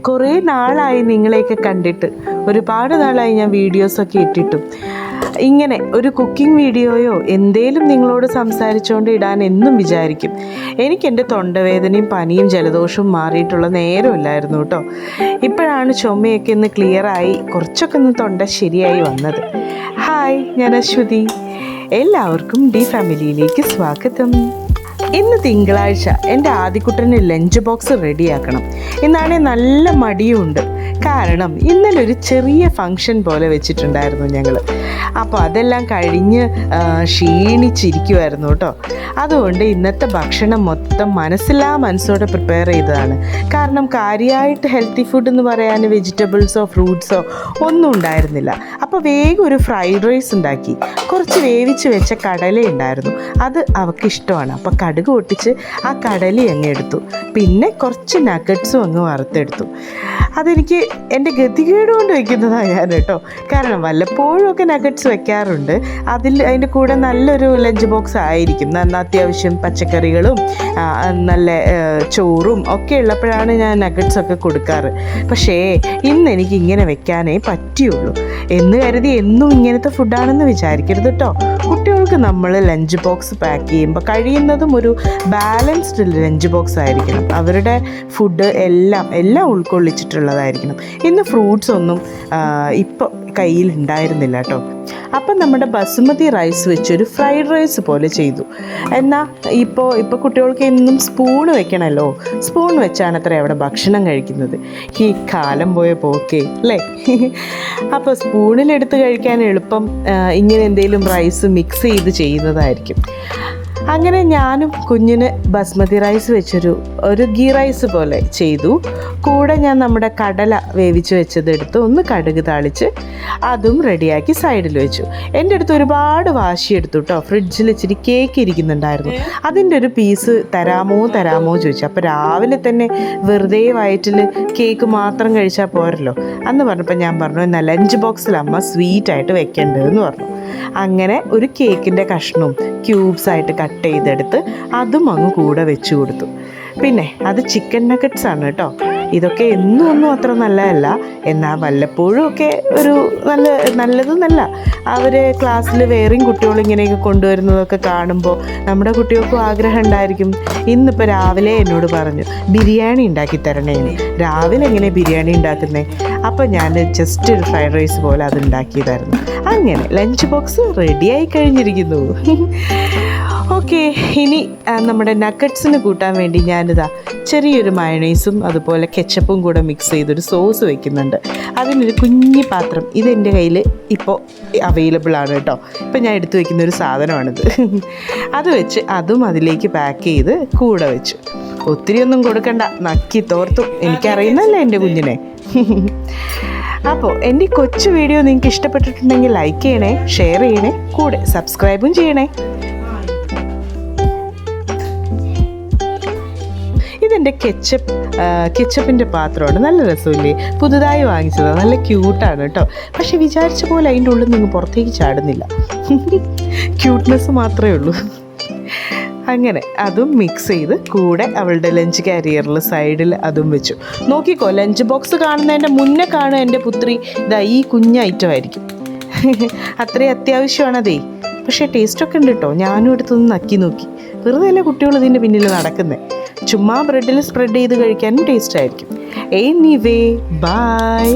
കുറേ നാളായി നിങ്ങളെയൊക്കെ കണ്ടിട്ട്, ഒരുപാട് നാളായി ഞാൻ വീഡിയോസൊക്കെ ഇട്ടിട്ടും. ഇങ്ങനെ ഒരു കുക്കിംഗ് വീഡിയോയോ എന്തേലും നിങ്ങളോട് സംസാരിച്ചുകൊണ്ട് ഇടാൻ എന്നും വിചാരിക്കും. എനിക്കെൻ്റെ തൊണ്ടവേദനയും പനിയും ജലദോഷവും മാറിയിട്ടുള്ള നേരമില്ലായിരുന്നു കേട്ടോ. ഇപ്പോഴാണ് ചുമയൊക്കെ ഒന്ന് ക്ലിയറായി കുറച്ചൊക്കെ ഒന്ന് തൊണ്ട ശരിയായി വന്നത്. ഹായ്, ഞാൻ അശ്വതി. എല്ലാവർക്കും ഡി ഫാമിലിയിലേക്ക് സ്വാഗതം. ഇന്ന് തിങ്കളാഴ്ച എൻ്റെ ആദിക്കുട്ടന് ലഞ്ച് ബോക്സ് റെഡിയാക്കണം. ഇന്നാണെങ്കിൽ നല്ല മടിയുമുണ്ട്. കാരണം ഇന്നലെ ഒരു ചെറിയ ഫങ്ഷൻ പോലെ വെച്ചിട്ടുണ്ടായിരുന്നു ഞങ്ങൾ. അപ്പോൾ അതെല്ലാം കഴിഞ്ഞ് ക്ഷീണിച്ചിരിക്കുമായിരുന്നു കേട്ടോ. അതുകൊണ്ട് ഇന്നത്തെ ഭക്ഷണം മൊത്തം മനസ്സോടെ പ്രിപ്പയർ ചെയ്തതാണ്. കാരണം കാര്യമായിട്ട് ഹെൽത്തി ഫുഡ് എന്ന് പറയാൻ വെജിറ്റബിൾസോ ഫ്രൂട്ട്സോ ഒന്നും ഉണ്ടായിരുന്നില്ല. അപ്പോൾ വേഗം ഒരു ഫ്രൈഡ് റൈസ് ഉണ്ടാക്കി. കുറച്ച് വേവിച്ച് വെച്ച കടല ഉണ്ടായിരുന്നു, അത് അവൾക്ക് ഇഷ്ടമാണ്. അപ്പോൾ കടുക് പൊട്ടിച്ച് ആ കടല അങ്ങ് എടുത്തു. പിന്നെ കുറച്ച് നഗറ്റ്സും അങ്ങ് വറുത്തെടുത്തു. അതെനിക്ക് എൻ്റെ ഗതികേട് കൊണ്ട് വയ്ക്കുന്നതാണ് ഞാൻ കേട്ടോ. കാരണം വല്ലപ്പോഴും ഒക്കെ നഗറ്റ്സ് വെക്കാറുണ്ട്. അതിൻ്റെ കൂടെ നല്ലൊരു ലഞ്ച് ബോക്സ് ആയിരിക്കും. അത്യാവശ്യം പച്ചക്കറികളും നല്ല ചോറും ഒക്കെ ഉള്ളപ്പോഴാണ് ഞാൻ നഗറ്റ്സൊക്കെ കൊടുക്കാറ്. പക്ഷേ ഇന്ന് എനിക്ക് ഇങ്ങനെ വെക്കാനേ പറ്റിയുള്ളൂ എന്ന് കരുതി എന്നും ഇങ്ങനത്തെ ഫുഡാണെന്ന് വിചാരിക്കരുത് കേട്ടോ. കുട്ടികൾക്ക് നമ്മൾ ലഞ്ച് ബോക്സ് പാക്ക് ചെയ്യുമ്പോൾ കഴിയുന്നതും ഒരു ബാലൻസ്ഡ് ലഞ്ച് ബോക്സ് ആയിരിക്കണം. അവരുടെ ഫുഡ് എല്ലാം ഉൾക്കൊള്ളിച്ചിട്ടുള്ളതായിരിക്കണം. ഇന്ന് ഫ്രൂട്ട്സ് ഒന്നും ഇപ്പോൾ കയ്യിൽ ഉണ്ടായിരുന്നില്ല കേട്ടോ. അപ്പം നമ്മുടെ ബസുമതി റൈസ് വെച്ചൊരു ഫ്രൈഡ് റൈസ് പോലെ ചെയ്തു. എന്നാൽ ഇപ്പോൾ കുട്ടികൾക്ക് എന്നും സ്പൂണ് വെക്കണമല്ലോ. സ്പൂൺ വെച്ചാണ് അത്ര അവിടെ ഭക്ഷണം കഴിക്കുന്നത്. ഈ കാലം പോയ പോക്കേ അല്ലേ. അപ്പോൾ സ്പൂണിലെടുത്ത് കഴിക്കാൻ എളുപ്പം ഇങ്ങനെ എന്തെങ്കിലും റൈസ് മിക്സ് ചെയ്ത് ചെയ്യുന്നതായിരിക്കും. അങ്ങനെ ഞാനും കുഞ്ഞിന് ബസ്മതി റൈസ് വെച്ചൊരു ഗീ റൈസ് പോലെ ചെയ്തു. കൂടെ ഞാൻ നമ്മുടെ കടല വേവിച്ച് വെച്ചതെടുത്ത് ഒന്ന് കടുക് താളിച്ച് അതും റെഡിയാക്കി സൈഡിൽ വെച്ചു. എൻ്റെ അടുത്ത് ഒരുപാട് വാശിയെടുത്തു കേട്ടോ. ഫ്രിഡ്ജിൽ ഇച്ചിരി കേക്ക് ഇരിക്കുന്നുണ്ടായിരുന്നു. അതിൻ്റെ ഒരു പീസ് തരാമോ ചോദിച്ചു. അപ്പോൾ രാവിലെ തന്നെ വെറുതെ വയറ്റിൽ കേക്ക് മാത്രം കഴിച്ചാൽ പോരല്ലോ അന്ന് പറഞ്ഞപ്പോൾ ഞാൻ പറഞ്ഞു, എന്നാൽ ലഞ്ച് ബോക്സിൽ അമ്മ സ്വീറ്റായിട്ട് വെക്കേണ്ടതെന്ന് പറഞ്ഞു. അങ്ങനെ ഒരു കേക്കിൻ്റെ കഷ്ണവും ക്യൂബ്സായിട്ട് കട്ട് ചെയ്തെടുത്ത് അതും അങ്ങ് കൂടെ വെച്ച് കൊടുത്തു. പിന്നെ അത് ചിക്കൻ നഗറ്റ്സ് ആണ് കേട്ടോ. ഇതൊക്കെ ഒന്നും അത്ര നല്ലതല്ല, എന്നാൽ വല്ലപ്പോഴും ഒക്കെ ഒരു നല്ലതൊന്നല്ല. അവർ ക്ലാസ്സിൽ വേറെയും കുട്ടികൾ ഇങ്ങനെയൊക്കെ കൊണ്ടുവരുന്നതൊക്കെ കാണുമ്പോൾ നമ്മുടെ കുട്ടികൾക്കും ആഗ്രഹം ഉണ്ടായിരിക്കും. ഇന്നിപ്പോൾ രാവിലെ എന്നോട് പറഞ്ഞു ബിരിയാണി ഉണ്ടാക്കി തരണേന്ന്. രാവിലെ എങ്ങനെ ബിരിയാണി ഉണ്ടാക്കുന്നേ? അപ്പോൾ ഞാൻ ജസ്റ്റ് ഒരു ഫ്രൈഡ് റൈസ് പോലെ അത് ഉണ്ടാക്കിയതായിരുന്നു. അങ്ങനെ ലഞ്ച് ബോക്സ് റെഡിയായി കഴിഞ്ഞിരിക്കുന്നു. ഓക്കെ, ഇനി നമ്മുടെ നഗറ്റ്സിന് കൂട്ടാൻ വേണ്ടി ഞാനിതാ ചെറിയൊരു മയണൈസും അതുപോലെ കെച്ചപ്പും കൂടെ മിക്സ് ചെയ്തൊരു സോസ് വയ്ക്കുന്നുണ്ട്. അതിനൊരു കുഞ്ഞി പാത്രം ഇതെൻ്റെ കയ്യിൽ ഇപ്പോൾ അവൈലബിൾ ആണ് കേട്ടോ. ഇപ്പം ഞാൻ എടുത്തു വയ്ക്കുന്ന ഒരു സാധനമാണിത്. അത് വെച്ച് അതും അതിലേക്ക് പാക്ക് ചെയ്ത് കൂടെ വെച്ചു. ഒത്തിരി ഒന്നും കൊടുക്കണ്ട, നക്കി തോർത്തും. എനിക്കറിയുന്നല്ലേ എൻ്റെ കുഞ്ഞിനെ. അപ്പോൾ എൻ്റെ കൊച്ചു വീഡിയോ നിങ്ങൾക്ക് ഇഷ്ടപ്പെട്ടിട്ടുണ്ടെങ്കിൽ ലൈക്ക് ചെയ്യണേ, ഷെയർ ചെയ്യണേ, കൂടെ സബ്സ്ക്രൈബും ചെയ്യണേ. ഇതെൻ്റെ കെച്ചപ്പിൻ്റെ പാത്രമാണ്. നല്ല രസമില്ലേ? പുതുതായി വാങ്ങിച്ചതാണ്. നല്ല ക്യൂട്ടാണ് കേട്ടോ. പക്ഷെ വിചാരിച്ച പോലെ അതിൻ്റെ ഉള്ളിൽ നിന്ന് പുറത്തേക്ക് ചാടുന്നില്ല. ക്യൂട്ട്നെസ് മാത്രമേ ഉള്ളൂ. അങ്ങനെ അതും മിക്സ് ചെയ്ത് കൂടെ അവളുടെ ലഞ്ച് കാരിയറിൽ സൈഡിൽ അതും വെച്ചു. നോക്കിക്കോ, ലഞ്ച് ബോക്സ് കാണുന്നതിൻ്റെ മുന്നേ കാണുക എൻ്റെ പുത്രി ഇതാ ഈ കുഞ്ഞ ഐറ്റം ആയിരിക്കും. അത്രയും അത്യാവശ്യമാണതേ. പക്ഷേ ടേസ്റ്റൊക്കെ ഉണ്ട് കേട്ടോ. ഞാനും എടുത്തൊന്ന് നക്കി നോക്കി. വെറുതെ അല്ല കുട്ടികൾ ഇതിൻ്റെ പിന്നിൽ നടക്കുന്നത്. ചുമ്മാ ബ്രെഡിൽ സ്പ്രെഡ് ചെയ്ത് കഴിക്കാനും ടേസ്റ്റ് ആയിരിക്കും. Anyway, by.